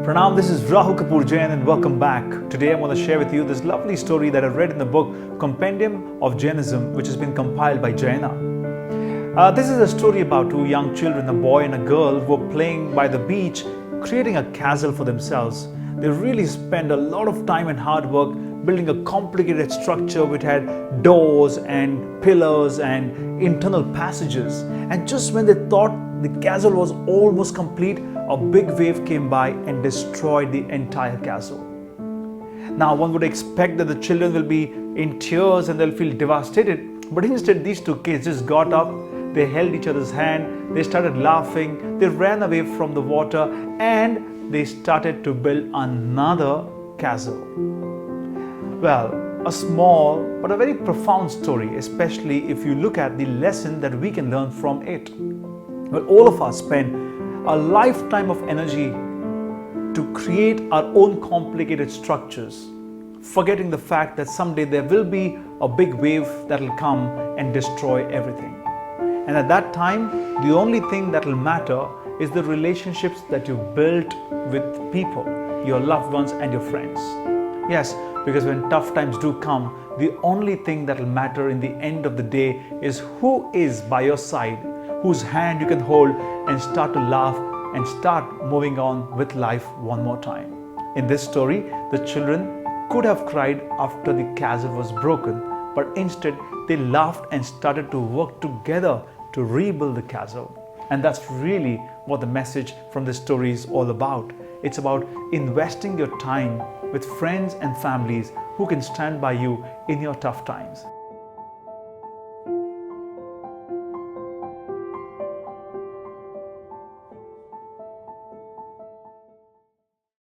Pranam, this is Rahul Kapoor Jain and welcome back. Today I'm going to share with you this lovely story that I read in the book Compendium of Jainism, which has been compiled by Jain. This is a story about two young children, a boy and a girl, who were playing by the beach, creating a castle for themselves. They really spent a lot of time and hard work building a complicated structure which had doors and pillars and internal passages. And just when they thought the castle was almost complete, a big wave came by and destroyed the entire castle. Now one would expect that the children will be in tears and they'll feel devastated, but instead these two kids just got up, they held each other's hand, they started laughing, they ran away from the water and they started to build another castle. Well, a small but a very profound story, especially if you look at the lesson that we can learn from it. Well, all of us spend a lifetime of energy to create our own complicated structures, forgetting the fact that someday there will be a big wave that will come and destroy everything. And at that time, the only thing that will matter is the relationships that you built with people, your loved ones and your friends. Yes, because when tough times do come, the only thing that will matter in the end of the day is who is by your side, whose hand you can hold and start to laugh and start moving on with life one more time. In this story, the children could have cried after the castle was broken, but instead they laughed and started to work together to rebuild the castle. And that's really what the message from this story is all about. It's about investing your time with friends and families who can stand by you in your tough times.